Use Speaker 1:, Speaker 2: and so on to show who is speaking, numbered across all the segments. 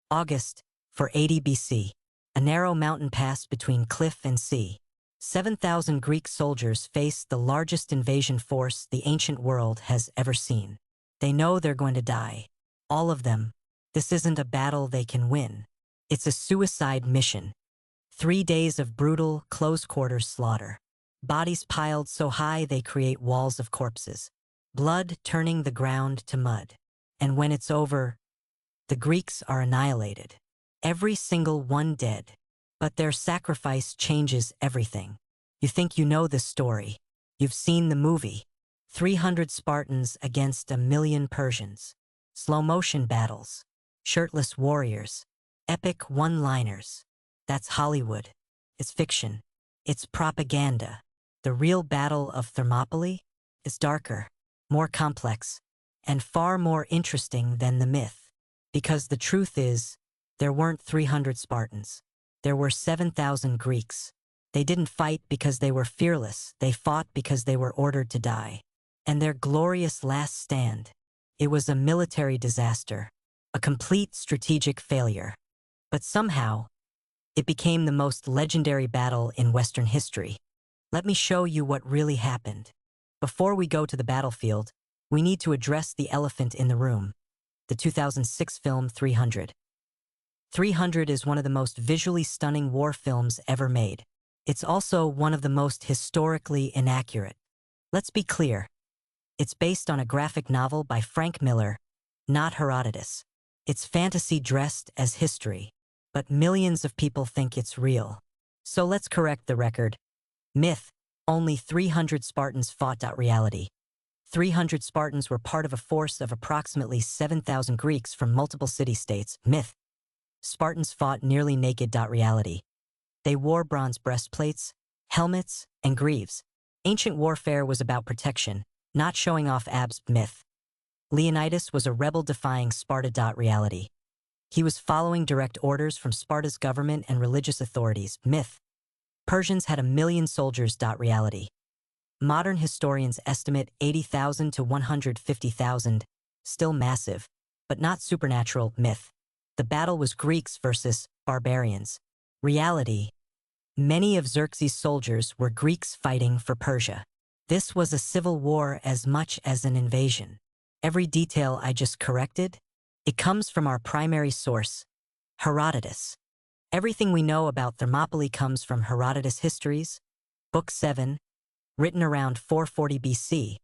Speaker 1: August, 480 BC. A narrow mountain pass between cliff and sea. 7,000 Greek soldiers face the largest invasion force the ancient world has ever seen. They know they're going to die. All of them. This isn't a battle they can win. It's a suicide mission. 3 days of brutal, close-quarters slaughter. Bodies piled so high they create walls of corpses. Blood turning the ground to mud. And when it's over, the Greeks are annihilated. Every single one dead. But their sacrifice changes everything. You think you know this story. You've seen the movie. 300 Spartans against 1,000,000 Persians. Slow-motion battles. Shirtless warriors. Epic one-liners. That's Hollywood. It's fiction. It's propaganda. The real Battle of Thermopylae is darker, more complex, and far more interesting than the myth. Because the truth is, there weren't 300 Spartans. There were 7,000 Greeks. They didn't fight because they were fearless. They fought because they were ordered to die. And their glorious last stand, it was a military disaster, a complete strategic failure. But somehow, it became the most legendary battle in Western history. Let me show you what really happened. Before we go to the battlefield, we need to address the elephant in the room, the 2006 film 300. 300 is one of the most visually stunning war films ever made. It's also one of the most historically inaccurate. Let's be clear. It's based on a graphic novel by Frank Miller, not Herodotus. It's fantasy dressed as history, but millions of people think it's real. So let's correct the record. Myth, only 300 Spartans fought. Reality. 300 Spartans were part of a force of approximately 7,000 Greeks from multiple city-states. Myth. Spartans fought nearly naked. Reality. They wore bronze breastplates, helmets, and greaves. Ancient warfare was about protection, not showing off abs. Myth. Leonidas was a rebel defying Sparta. Reality. He was following direct orders from Sparta's government and religious authorities. Myth. Persians had 1,000,000 soldiers. Reality. Modern historians estimate 80,000 to 150,000, still massive, but not supernatural. Myth. The battle was Greeks versus barbarians. Reality. Many of Xerxes' soldiers were Greeks fighting for Persia. This was a civil war as much as an invasion. Every detail I just corrected, it comes from our primary source, Herodotus. Everything we know about Thermopylae comes from Herodotus' Histories, Book 7, written around 440 BC,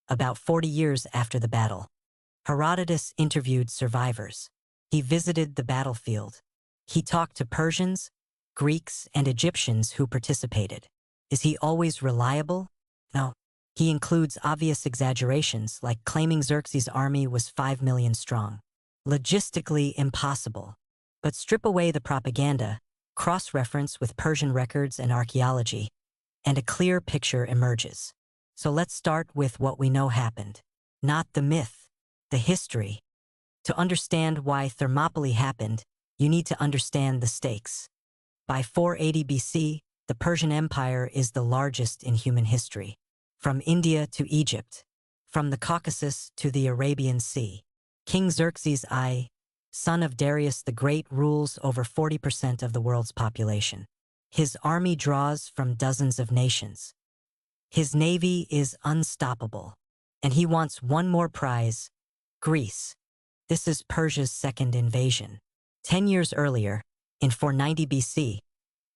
Speaker 1: about 40 years after the battle. Herodotus interviewed survivors. He visited the battlefield. He talked to Persians, Greeks, and Egyptians who participated. Is he always reliable? No. He includes obvious exaggerations, like claiming Xerxes' army was 5 million strong. Logistically impossible. But strip away the propaganda, cross-reference with Persian records and archaeology, and a clear picture emerges. So let's start with what we know happened. Not the myth, the history. To understand why Thermopylae happened, you need to understand the stakes. By 480 BC, the Persian Empire is the largest in human history. From India to Egypt, from the Caucasus to the Arabian Sea. King Xerxes I, son of Darius the Great, rules over 40% of the world's population. His army draws from dozens of nations. His navy is unstoppable, and he wants one more prize, Greece. This is Persia's second invasion. 10 years earlier, in 490 BC,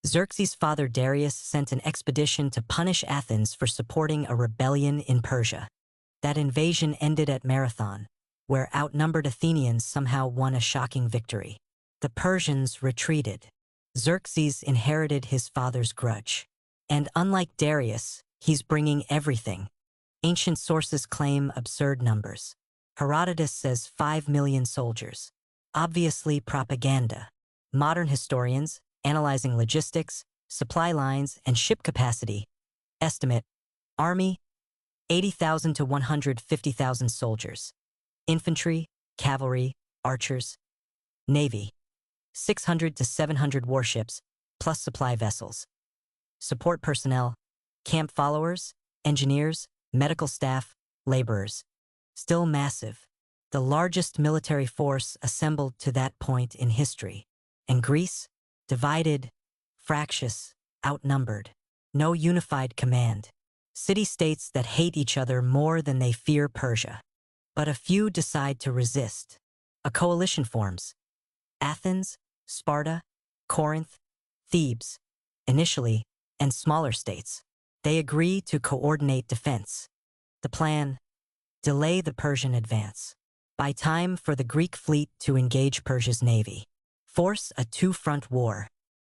Speaker 1: Xerxes' father Darius sent an expedition to punish Athens for supporting a rebellion in Persia. That invasion ended at Marathon, where outnumbered Athenians somehow won a shocking victory. The Persians retreated. Xerxes inherited his father's grudge. And unlike Darius, he's bringing everything. Ancient sources claim absurd numbers. Herodotus says 5 million soldiers. Obviously propaganda. Modern historians, analyzing logistics, supply lines, and ship capacity, estimate army, 80,000 to 150,000 soldiers. Infantry, cavalry, archers. Navy, 600 to 700 warships, plus supply vessels. Support personnel, camp followers, engineers, medical staff, laborers. Still massive. the largest military force assembled to that point in history. And Greece? Divided, fractious, outnumbered. No unified command. City-states that hate each other more than they fear Persia. But a few decide to resist. A coalition forms. Athens, Sparta, Corinth, Thebes, initially, and smaller states. They agree to coordinate defense. The plan: delay the Persian advance. Buy time for the Greek fleet to engage Persia's navy. Force a two-front war.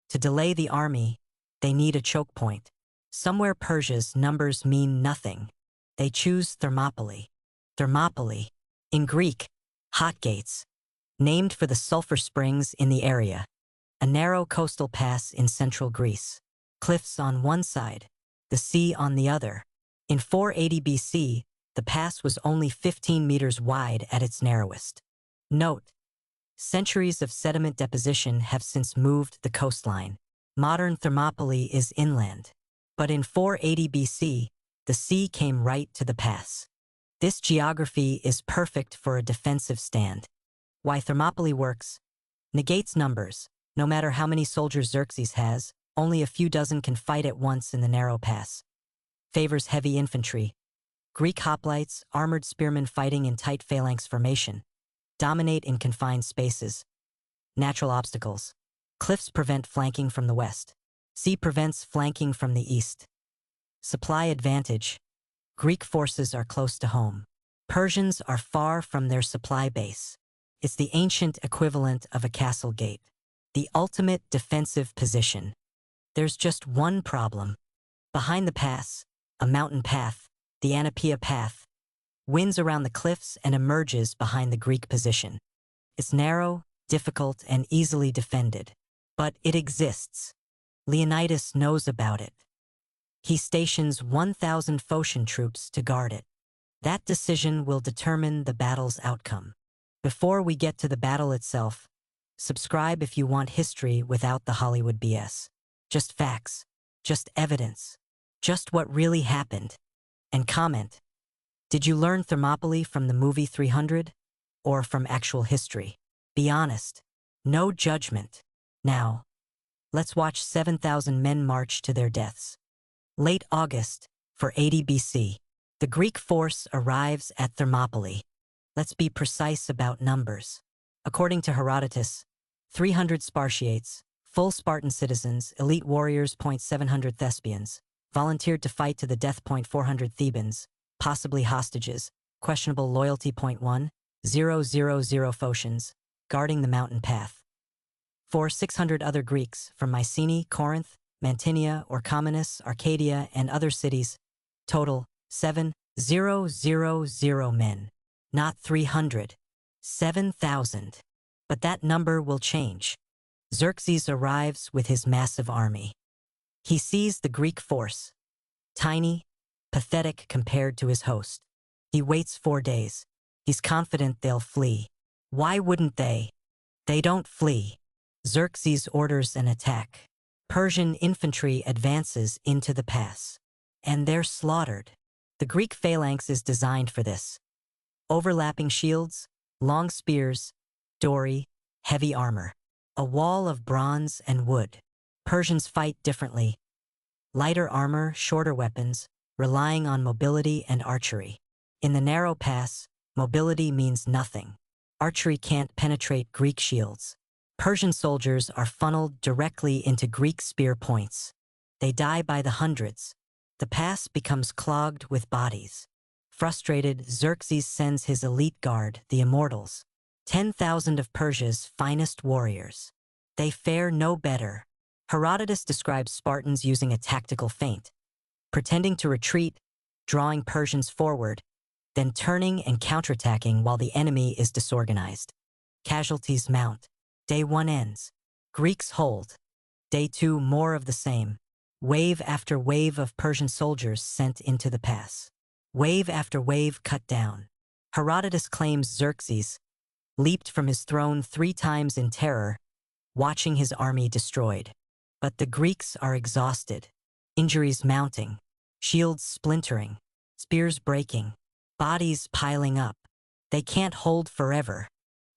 Speaker 1: To delay the army, they need a choke point. Somewhere Persia's numbers mean nothing. They choose Thermopylae. Thermopylae, in Greek, hot gates, named for the sulfur springs in the area. A narrow coastal pass in central Greece. Cliffs on one side, the sea on the other. In 480 BC, the pass was only 15 meters wide at its narrowest. Note: centuries of sediment deposition have since moved the coastline. Modern Thermopylae is inland. But in 480 BC, the sea came right to the pass. This geography is perfect for a defensive stand. Why Thermopylae works: negates numbers. No matter how many soldiers Xerxes has, only a few dozen can fight at once in the narrow pass. Favors heavy infantry. Greek hoplites, armored spearmen fighting in tight phalanx formation, dominate in confined spaces. Natural obstacles. Cliffs prevent flanking from the west. Sea prevents flanking from the east. Supply advantage. Greek forces are close to home. Persians are far from their supply base. It's the ancient equivalent of a castle gate. The ultimate defensive position. There's just one problem. Behind the pass, a mountain path, the Anapia Path, winds around the cliffs and emerges behind the Greek position. It's narrow, difficult, and easily defended. But it exists. Leonidas knows about it. He stations 1,000 Phocian troops to guard it. That decision will determine the battle's outcome. Before we get to the battle itself, subscribe if you want history without the Hollywood BS. Just facts, just evidence, just what really happened. And comment: did you learn Thermopylae from the movie 300? Or from actual history? Be honest. No judgment. Now, let's watch 7,000 men march to their deaths. Late August, 480 BC, the Greek force arrives at Thermopylae. Let's be precise about numbers. According to Herodotus, 300 Spartiates, full Spartan citizens, elite warriors, 700 Thespians, volunteered to fight to the death, 400 Thebans, possibly hostages, questionable loyalty, 1,000 Phocians, guarding the mountain path. 600 other Greeks from Mycenae, Corinth, Mantinea, Orchomenus, Arcadia, and other cities. Total, 7,000 men. Not 300. 7,000. But that number will change. Xerxes arrives with his massive army. He sees the Greek force. Tiny, pathetic compared to his host. He waits 4 days. He's confident they'll flee. Why wouldn't they? They don't flee. Xerxes orders an attack. Persian infantry advances into the pass. And they're slaughtered. The Greek phalanx is designed for this. Overlapping shields, long spears, dory, heavy armor. A wall of bronze and wood. Persians fight differently. Lighter armor, shorter weapons, relying on mobility and archery. In the narrow pass, mobility means nothing. Archery can't penetrate Greek shields. Persian soldiers are funneled directly into Greek spear points. They die by the hundreds. The pass becomes clogged with bodies. Frustrated, Xerxes sends his elite guard, the Immortals, 10,000 of Persia's finest warriors. They fare no better. Herodotus describes Spartans using a tactical feint, pretending to retreat, drawing Persians forward, then turning and counterattacking while the enemy is disorganized. Casualties mount. Day 1 ends. Greeks hold. Day 2, more of the same. Wave after wave of Persian soldiers sent into the pass. Wave after wave cut down. Herodotus claims Xerxes leaped from his throne 3 times in terror, watching his army destroyed. But the Greeks are exhausted. Injuries mounting. Shields splintering. Spears breaking. Bodies piling up. They can't hold forever.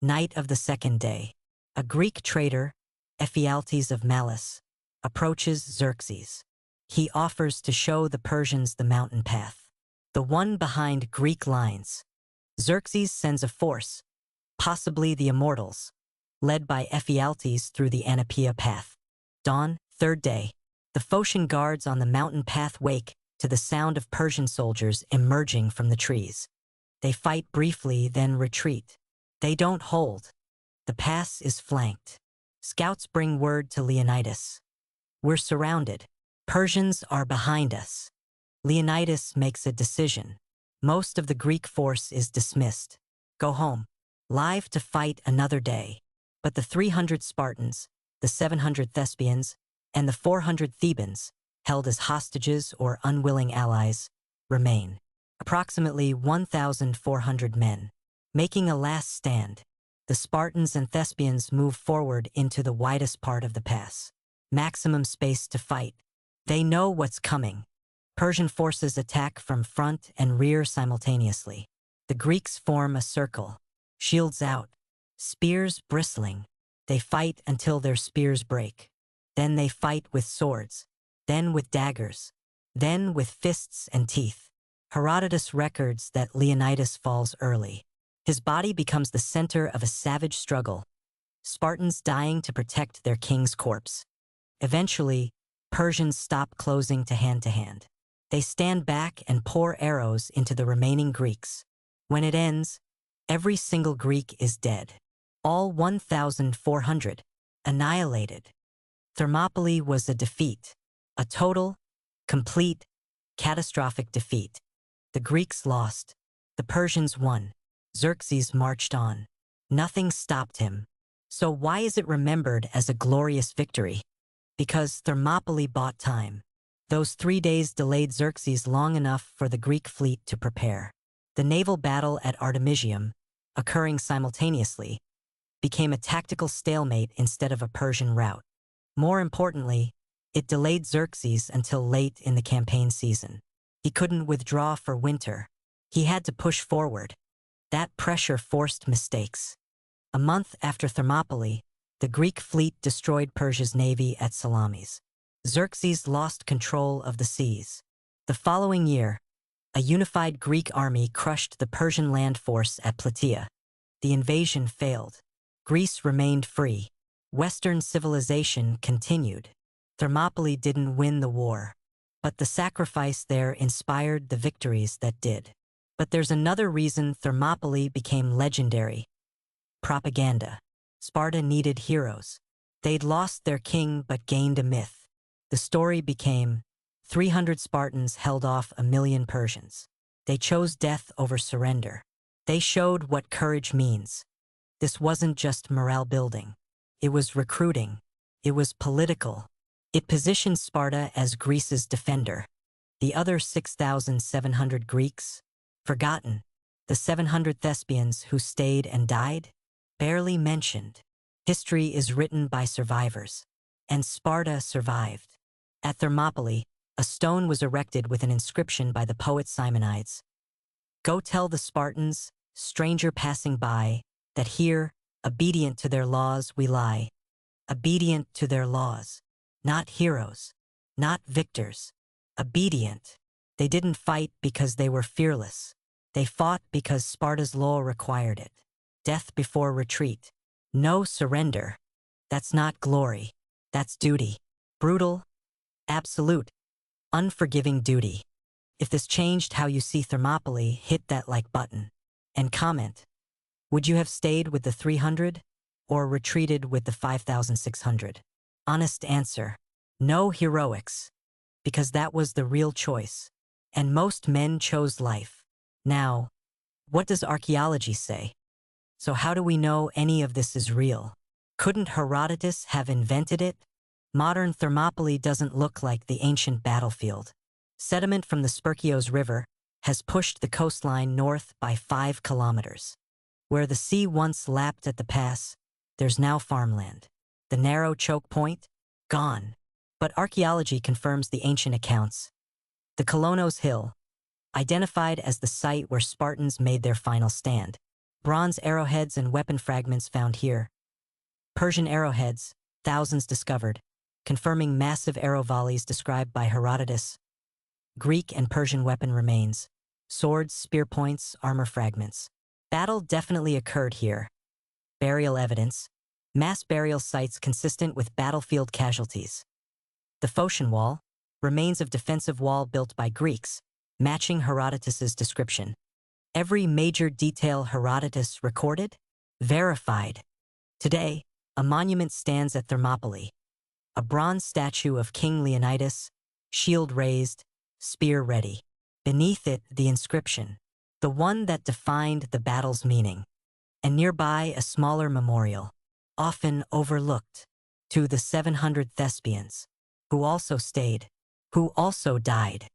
Speaker 1: Night of the second day. A Greek trader, Ephialtes of Malice, approaches Xerxes. He offers to show the Persians the mountain path, the one behind Greek lines. Xerxes sends a force, possibly the Immortals, led by Ephialtes through the Anapeia path. Dawn, third day. The Phocian guards on the mountain path wake to the sound of Persian soldiers emerging from the trees. They fight briefly, then retreat. They don't hold. The pass is flanked. Scouts bring word to Leonidas. We're surrounded. Persians are behind us. Leonidas makes a decision. Most of the Greek force is dismissed. Go home. Live to fight another day. But the 300 Spartans, the 700 Thespians, and the 400 Thebans, held as hostages or unwilling allies, remain. Approximately 1,400 men. Making a last stand, the Spartans and Thespians move forward into the widest part of the pass. Maximum space to fight. They know what's coming. Persian forces attack from front and rear simultaneously. The Greeks form a circle. Shields out. Spears bristling. They fight until their spears break. Then they fight with swords. Then with daggers. Then with fists and teeth. Herodotus records that Leonidas falls early. His body becomes the center of a savage struggle. Spartans dying to protect their king's corpse. Eventually, Persians stop closing to hand. They stand back and pour arrows into the remaining Greeks. When it ends, every single Greek is dead. All 1,400, annihilated. Thermopylae was a defeat. A total, complete, catastrophic defeat. The Greeks lost. The Persians won. Xerxes marched on. Nothing stopped him. So why is it remembered as a glorious victory? Because Thermopylae bought time. Those 3 days delayed Xerxes long enough for the Greek fleet to prepare. The naval battle at Artemisium, occurring simultaneously, became a tactical stalemate instead of a Persian rout. More importantly, it delayed Xerxes until late in the campaign season. He couldn't withdraw for winter. He had to push forward. That pressure forced mistakes. A month after Thermopylae, the Greek fleet destroyed Persia's navy at Salamis. Xerxes lost control of the seas. The following year, a unified Greek army crushed the Persian land force at Plataea. The invasion failed. Greece remained free. Western civilization continued. Thermopylae didn't win the war, but the sacrifice there inspired the victories that did. But there's another reason Thermopylae became legendary. Propaganda. Sparta needed heroes. They'd lost their king but gained a myth. The story became 300 Spartans held off 1,000,000 Persians. They chose death over surrender. They showed what courage means. This wasn't just morale building. It was recruiting. It was political. It positioned Sparta as Greece's defender. The other 6,700 Greeks? Forgotten. The 700 Thespians who stayed and died? Barely mentioned. History is written by survivors. And Sparta survived. At Thermopylae, a stone was erected with an inscription by the poet Simonides. Go tell the Spartans, stranger passing by, that here, obedient to their laws we lie. Obedient to their laws. Not heroes. Not victors. Obedient. They didn't fight because they were fearless. They fought because Sparta's law required it. Death before retreat. No surrender. That's not glory. That's duty. Brutal. Absolute. Unforgiving duty. If this changed how you see Thermopylae, hit that like button. And comment. Would you have stayed with the 300 or retreated with the 5,600? Honest answer. No heroics. Because that was the real choice. And most men chose life. Now, what does archaeology say? So how do we know any of this is real? Couldn't Herodotus have invented it? Modern Thermopylae doesn't look like the ancient battlefield. Sediment from the Spercheios River has pushed the coastline north by 5 kilometers. Where the sea once lapped at the pass, there's now farmland. The narrow choke point? Gone. But archaeology confirms the ancient accounts. The Kolonos Hill, identified as the site where Spartans made their final stand, Bronze arrowheads and weapon fragments found here. Persian arrowheads, thousands discovered, confirming massive arrow volleys described by Herodotus. Greek and Persian weapon remains. Swords, spear points, armor fragments. Battle definitely occurred here. Burial evidence. Mass burial sites consistent with battlefield casualties. The Phocian Wall, remains of defensive wall built by Greeks, matching Herodotus's description. Every major detail Herodotus recorded, verified. Today, a monument stands at Thermopylae. A bronze statue of King Leonidas, shield raised, spear ready. Beneath it, the inscription, the one that defined the battle's meaning. And nearby, a smaller memorial, often overlooked, to the 700 Thespians, who also stayed, who also died.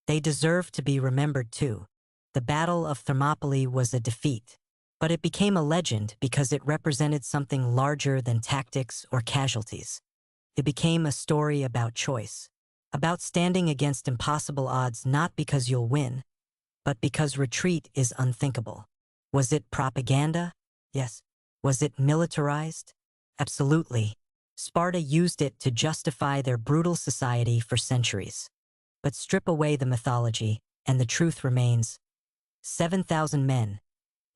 Speaker 1: They deserve to be remembered too. The Battle of Thermopylae was a defeat, but it became a legend because it represented something larger than tactics or casualties. It became a story about choice, about standing against impossible odds not because you'll win, but because retreat is unthinkable. Was it propaganda? Yes. Was it militarized? Absolutely. Sparta used it to justify their brutal society for centuries. But strip away the mythology, and the truth remains. 7,000 men,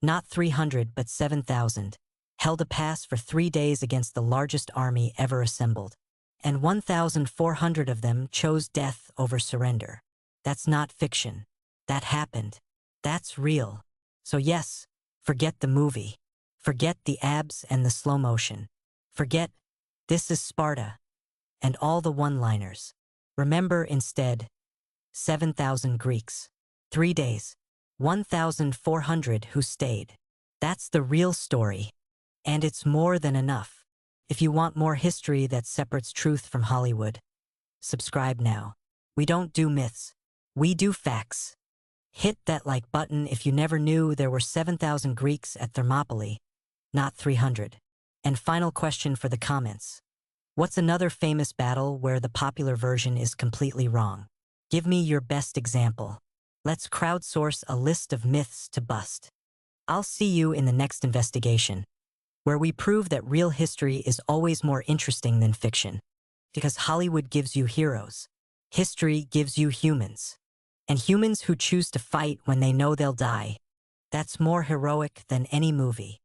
Speaker 1: not 300 but 7,000, held a pass for 3 days against the largest army ever assembled. And 1,400 of them chose death over surrender. That's not fiction. That happened. That's real. So yes, forget the movie. Forget the abs and the slow motion. Forget, this is Sparta. And all the one-liners. Remember instead, 7,000 Greeks. 3 days. 1,400 who stayed. That's the real story. And it's more than enough. If you want more history that separates truth from Hollywood, subscribe now. We don't do myths. We do facts. Hit that like button if you never knew there were 7,000 Greeks at Thermopylae, not 300. And final question for the comments. What's another famous battle where the popular version is completely wrong? Give me your best example. Let's crowdsource a list of myths to bust. I'll see you in the next investigation, where we prove that real history is always more interesting than fiction. Because Hollywood gives you heroes. History gives you humans. And humans who choose to fight when they know they'll die. That's more heroic than any movie.